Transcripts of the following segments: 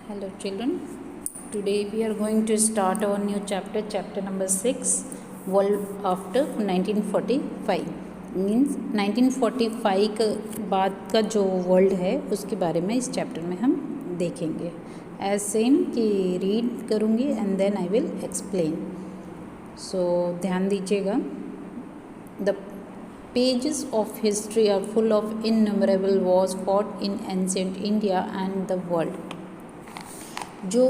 Hello children, today we are going to start our new chapter number 6, World after 1945. Means 1945 के बाद का जो world है उसके बारे में इस चैप्टर में हम देखेंगे. एज सेम कि रीड करूँगी and then I will explain. So ध्यान दीजिएगा. The pages of history are full of innumerable wars fought in ancient India and the world. जो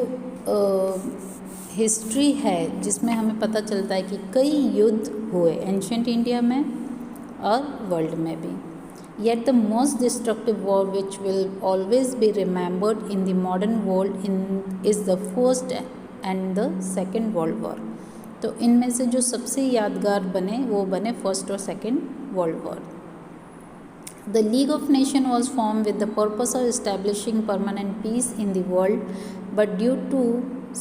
हिस्ट्री है जिसमें हमें पता चलता है कि कई युद्ध हुए एंशेंट इंडिया में और वर्ल्ड में भी. Yet the most destructive war which will always be remembered in the modern world is the first and the second world war. तो इनमें से जो सबसे यादगार बने वो बने फर्स्ट और second world war. The League of Nations was formed with the purpose of establishing permanent peace in the world, but due to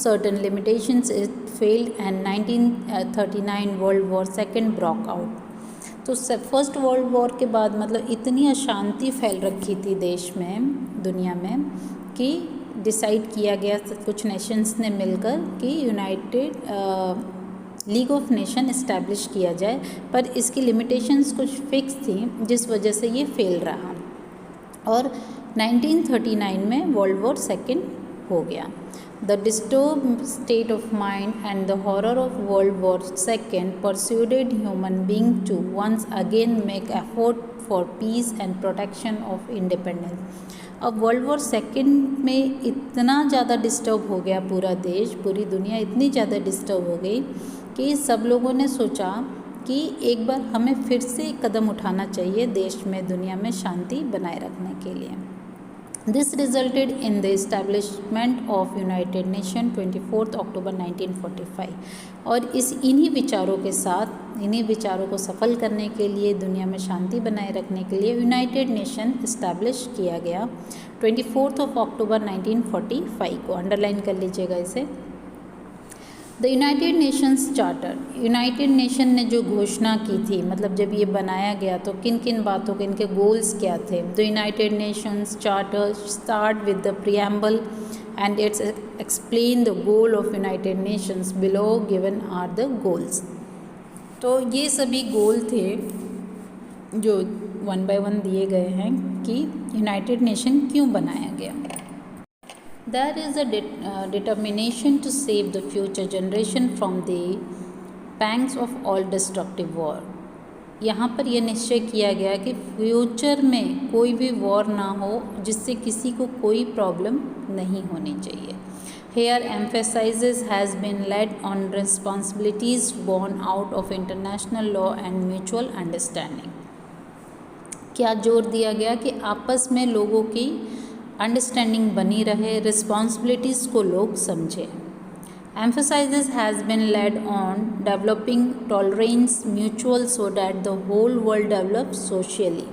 certain limitations it failed and 1939 World War II broke out. तो first world war के बाद मतलब इतनी अशांति फैल रखी थी देश में, दुनिया में, कि डिसाइड किया गया कुछ नेशंस ने मिलकर कि United league of nation establish किया जाए, पर इसकी लिमिटेशंस कुछ फिक्स थी जिस वजह से ये फेल रहा और 1939 में वर्ल्ड वॉर सेकेंड हो गया. The disturb state of mind and the horror of world war second persuaded human being to once again make effort for peace and protection of independence. अब वर्ल्ड वॉर सेकेंड में इतना ज़्यादा disturb हो गया पूरा देश, पूरी दुनिया इतनी ज़्यादा डिस्टर्ब हो गई कि सब लोगों ने सोचा कि एक बार हमें फिर से कदम उठाना चाहिए देश में, दुनिया में शांति बनाए रखने के लिए. This resulted in the establishment of United nation 24 अक्टूबर 1945. और इन्हीं विचारों के साथ, इन्हीं विचारों को सफल करने के लिए, दुनिया में शांति बनाए रखने के लिए यूनाइटेड नेशन इस्टेब्लिश किया गया 24 अक्टूबर 1945 को. अंडरलाइन कर लीजिएगा इसे. The United Nations charter, United nation ने जो घोषणा की थी, मतलब जब ये बनाया गया तो किन किन बातों के, इनके गोल्स क्या थे. The United Nations charter start with the preamble and its explain the goal of United Nations. Below given are the goals. तो ये सभी गोल थे जो वन बाय वन दिए गए हैं कि यूनाइटेड नेशन क्यों बनाया गया. There is a determination to save the future generation from the pangs of all destructive war. यहाँ पर यह निश्चय किया गया कि फ्यूचर में कोई भी वॉर ना हो जिससे किसी को कोई प्रॉब्लम नहीं होनी चाहिए. Here emphasis has been laid on responsibilities born out of international law and mutual understanding. क्या जोर दिया गया कि आपस में लोगों की अंडरस्टैंडिंग बनी रहे, रिस्पॉन्सिबिलिटीज़ को लोग समझें. Emphasises has been laid on developing tolerance mutual so that the whole world develop socially.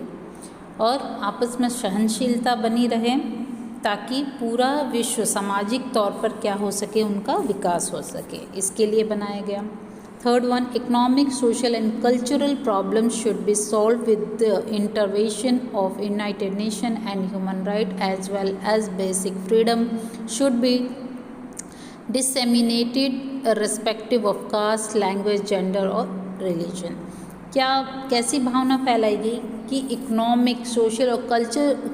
और आपस में सहनशीलता बनी रहे ताकि पूरा विश्व सामाजिक तौर पर क्या हो सके, उनका विकास हो सके, इसके लिए बनाया गया. Third one, economic, social and cultural problems should be solved with the intervention of United Nation and human right as well as basic freedom should be disseminated respective of caste, language, gender और रिलीजन. क्या कैसी भावना फैलाएगी कि economic, social और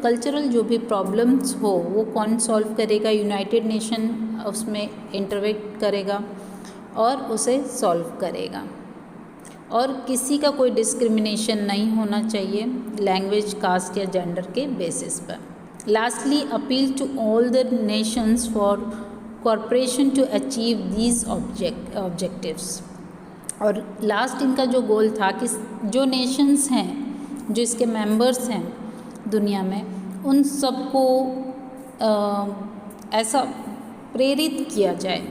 cultural जो भी problems हो वो कौन सॉल्व करेगा? यूनाइटेड नेशन उसमें इंटरवेंट करेगा और उसे सॉल्व करेगा. और किसी का कोई डिस्क्रिमिनेशन नहीं होना चाहिए लैंग्वेज, कास्ट या जेंडर के बेसिस पर. Lastly, appeal to all the nations for corporation to achieve these objectives. और लास्ट इनका जो गोल था कि जो नेशंस हैं, जो इसके मेंबर्स हैं दुनिया में, उन सबको ऐसा प्रेरित किया जाए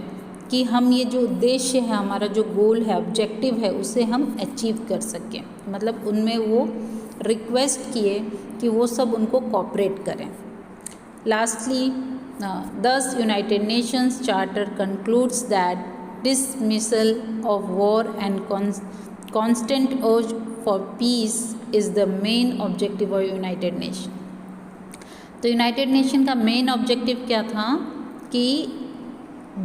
कि हम ये जो उद्देश्य है, हमारा जो गोल है, ऑब्जेक्टिव है, उसे हम अचीव कर सकें. मतलब उनमें वो रिक्वेस्ट किए कि वो सब उनको कोऑपरेट करें. लास्टली, दस United Nations charter concludes that dismissal of war and constant urge for peace is the main objective of United Nation. तो यूनाइटेड नेशन का मेन ऑब्जेक्टिव क्या था कि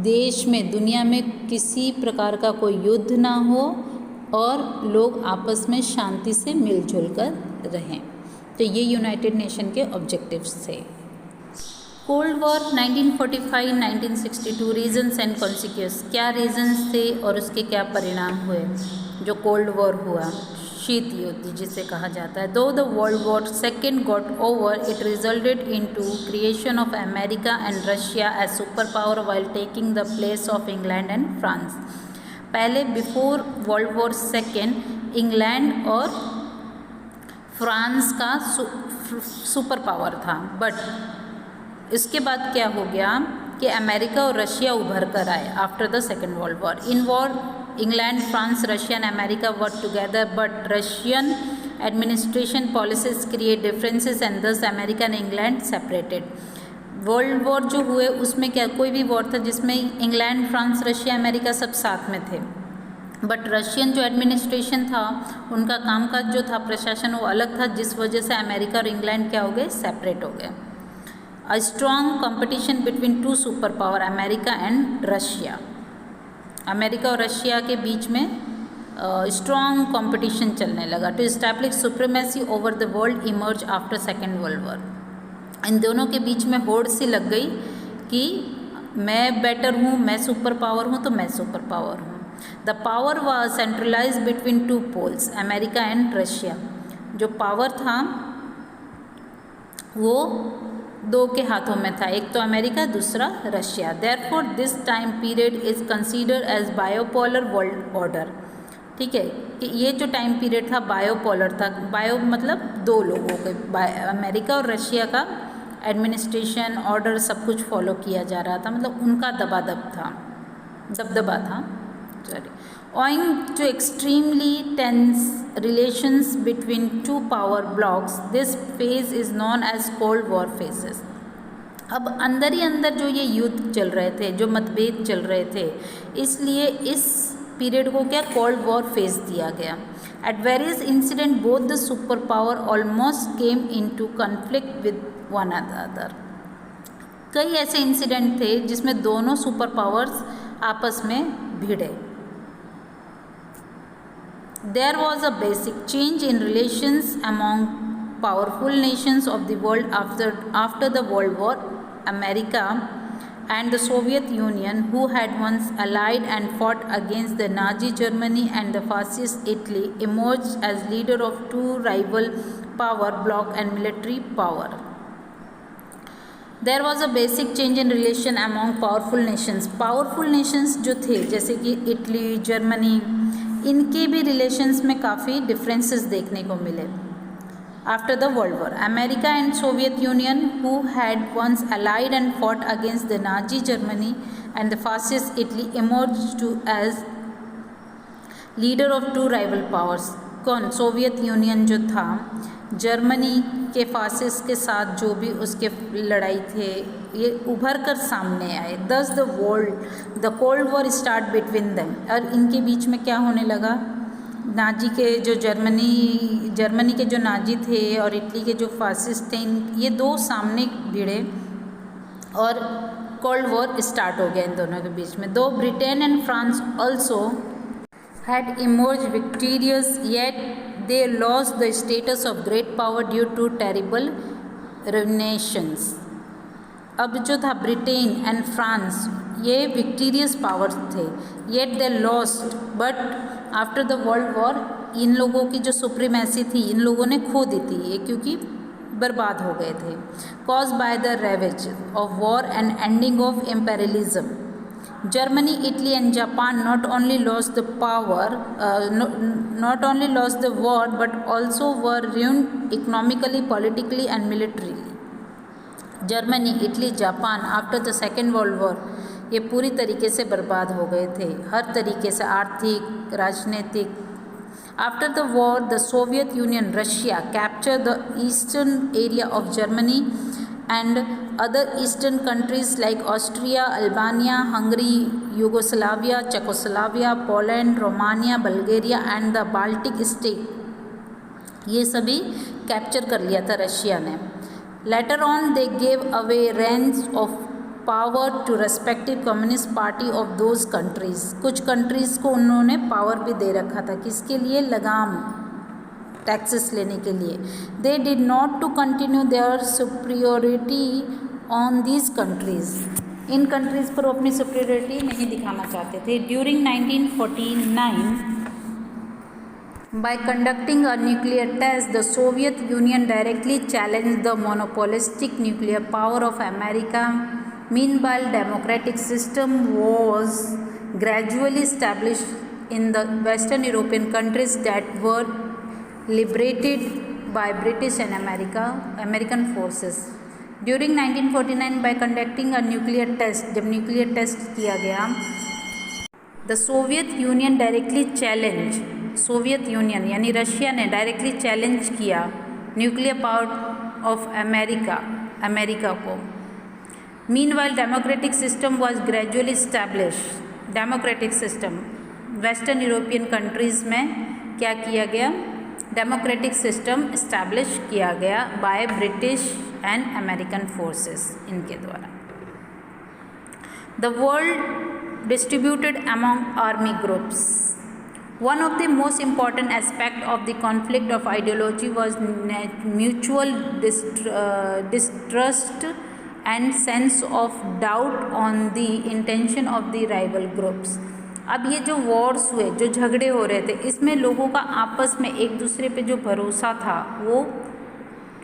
देश में, दुनिया में किसी प्रकार का कोई युद्ध ना हो और लोग आपस में शांति से मिलजुल कर रहें। तो ये यूनाइटेड नेशन के ऑब्जेक्टिव्स थे। Cold war 1945-1962 reasons and consequence, क्या रीजन्स थे और उसके क्या परिणाम हुए जो कोल्ड वॉर हुआ, शीत युद्ध जिसे कहा जाता है। Though the world war second got over, it resulted into creation of America and Russia as super power while taking the place of England and France. पहले before world war second England और France का super power था, but इसके बाद क्या हो गया कि अमेरिका और रशिया उभर कर आए after the second world war. In war England, France, Russia and America work together, but Russian administration policies create differences and thus America and England separated. World war जो हुए उसमें क्या, कोई भी वॉर था जिसमें इंग्लैंड, फ्रांस, रशिया, अमेरिका सब साथ में थे, बट रशियन जो एडमिनिस्ट्रेशन था उनका कामकाज जो था, प्रशासन, वो अलग था, जिस वजह से अमेरिका और इंग्लैंड क्या हो गए, सेपरेट हो गए। A strong competition between two super power America and Russia, America और रशिया के बीच में स्ट्रॉन्ग कंपटीशन चलने लगा। To establish supremacy over the world emerge after second world war. इन दोनों के बीच में होड़ सी लग गई कि मैं बेटर हूँ, मैं सुपर पावर हूँ, तो मैं सुपर पावर हूँ। The power was centralise between two poles America and Russia. जो पावर था वो दो के हाथों में था, एक तो अमेरिका, दूसरा Russia. Therefore this time period is considered as bipolar world order. ठीक है, कि ये जो टाइम पीरियड था बायोपोलर था। बायो मतलब दो लोगों के, अमेरिका और रशिया का एडमिनिस्ट्रेशन ऑर्डर सब कुछ फॉलो किया जा रहा था, मतलब उनका दबदबा था। Owing to extremely tense relations between two power blocks, this phase is known as Cold War phases. अब अंदर ही अंदर जो ये युद्ध चल रहे थे, जो मतभेद चल रहे थे, इसलिए इस पीरियड को क्या कोल्ड वॉर फेज दिया गया। At various incidents, both the superpower almost came into conflict with one another. कई ऐसे इंसिडेंट थे जिसमें दोनों सुपर पावर्स आपस में भिड़े। There was a basic change in relations among powerful nations of the world after the World War. America and the Soviet Union, who had once allied and fought against the Nazi Germany and the fascist Italy, emerged as leader of two rival power bloc and military power. There was a basic change in relation among powerful nations. Powerful nations जो थे जैसे कि Italy, Germany, इनके भी relations में काफ़ी differences देखने को मिले। After the world war America and Soviet Union, who had once allied and fought against the Nazi Germany and the fascist Italy, emerged to as leader of two rival powers. कौन? Soviet Union जो था, Germany के fascist के साथ जो भी उसके लड़ाई थे, ये उभर कर सामने आए। दस the cold war start between them, और इनके बीच में क्या होने लगा, नाजी के जो जर्मनी के जो नाजी थे और इटली के जो फासिस्ट थे, ये दो सामने भिड़े और कोल्ड वॉर स्टार्ट हो गया इन दोनों के बीच में। दो Britain and France also had emerged victorious, yet they lost the status of great power due to terrible ruinations. अब जो था ब्रिटेन एंड फ्रांस, ये विक्टीरियस पावर्स थे, yet they lost, but after the world war इन लोगों की जो supremacy थी इन लोगों ने खो दी थी, ये क्योंकि बर्बाद हो गए थे। Cause by the ravage of war and ending of imperialism, Germany, Italy and Japan not only lost the war but also were ruined economically, politically and militarily. Germany, Italy, Japan after the second world war ये पूरी तरीके से बर्बाद हो गए थे, हर तरीके से, आर्थिक, राजनीतिक। After the war, the Soviet Union, Russia captured the eastern area of Germany and other eastern countries like Austria, Albania, Hungary, Yugoslavia, Czechoslovakia, Poland, Romania, Bulgaria and the Baltic state, ये सभी कैप्चर कर लिया था Russia ने। Later on they gave away range of power to respective communist party of those countries. कुछ countries को उन्होंने power भी दे रखा था, किसके लिए? लगाम, टैक्सेस लेने के लिए। They did not to continue their superiority on these countries. इन कंट्रीज़ पर वो अपनी सुप्रियोरिटी नहीं दिखाना चाहते थे। During 1949 by conducting a nuclear test, the Soviet Union directly challenged the monopolistic nuclear power of America. Meanwhile, democratic system was gradually established in the Western European countries that were liberated by British and American forces. During 1949, by conducting a nuclear test, जब nuclear test किया गया, the Soviet Union directly challenged, Soviet union यानी Russia ने directly challenge किया nuclear power of America को। Meanwhile democratic system was gradually establish. Democratic system western European countries में क्या किया गया? डेमोक्रेटिक सिस्टम इस्टेब्लिश किया गया by British and American forces, इनके द्वारा। The world distributed among army groups. One of the most important aspects of the conflict of ideology was mutual distrust and sense of doubt on the intention of the rival groups. अब ये जो Wars हुए, जो झगड़े हो रहे थे, इसमें लोगों का आपस में एक दूसरे पे जो भरोसा था वो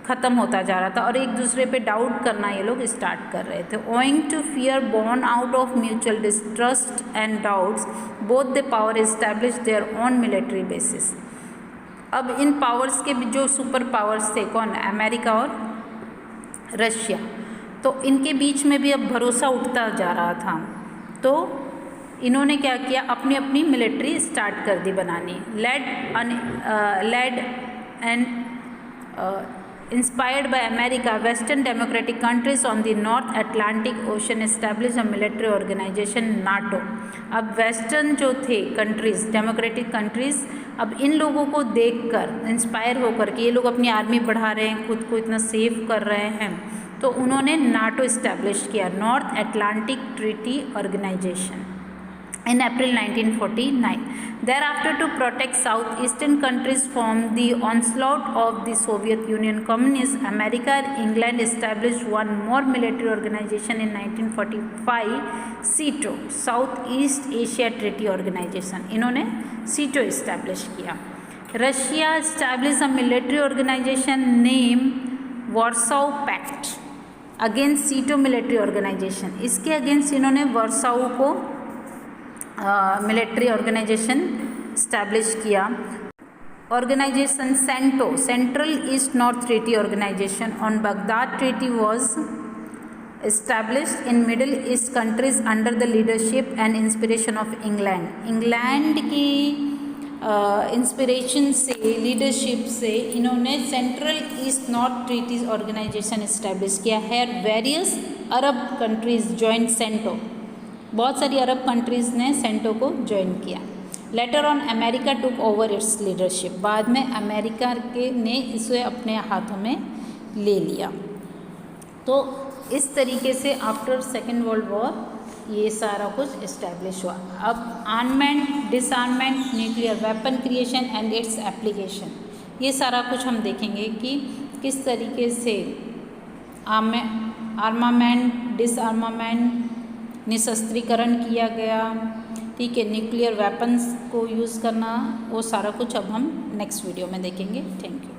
ख़त्म होता जा रहा था और एक दूसरे पे डाउट करना ये लोग स्टार्ट कर रहे थे। Owing to fear born out of mutual distrust and doubts both the power establish their own military bases. अब इन पावर्स के जो सुपर पावर्स थे, कौन? अमेरिका और रशिया, तो इनके बीच में भी अब भरोसा उठता जा रहा था। तो इन्होंने क्या किया? अपनी अपनी मिलिट्री स्टार्ट कर दी बनानी। Led and inspired by America, Western democratic countries on the North Atlantic Ocean established a military organization NATO. अब वेस्टर्न जो थे कंट्रीज़, डेमोक्रेटिक कंट्रीज़, अब इन लोगों को देखकर इंस्पायर होकर कि ये लोग अपनी आर्मी बढ़ा रहे हैं, खुद को इतना सेव कर रहे हैं, तो उन्होंने नाटो इस्टेब्लिश किया, North Atlantic Treaty Organization, in April 1949. Thereafter, to protect southeastern countries from the onslaught of the Soviet Union communists, America and England established one more military organization in 1945, SEATO, Southeast Asia Treaty Organization. इन्होंने SEATO establish किया। Russia established a military organization named Warsaw Pact against SEATO military organization. इसके against इन्होंने Warsaw को military organization establish किया। Organization CENTO, central east north treaty organization on Baghdad treaty was established in Middle East countries under the leadership and inspiration of England. England की inspiration से, leadership से इन्होंने central east north treaty organization establish किया है। Various Arab countries join CENTO, बहुत सारी Arab countries ने CENTO को ज्वाइन किया। Later on America took over its leadership, बाद में अमेरिका के ने इसे अपने हाथों में ले लिया। तो इस तरीके से आफ्टर सेकेंड वर्ल्ड वॉर ये सारा कुछ इस्टेब्लिश हुआ। अब armament, disarmament, nuclear weapon creation and its application, ये सारा कुछ हम देखेंगे कि किस तरीके से आर्मामेंट, डिसआर्मामेंट, निशस्त्रीकरण किया गया, ठीक है, न्यूक्लियर वेपन्स को यूज़ करना, वो सारा कुछ अब हम नेक्स्ट वीडियो में देखेंगे। Thank you.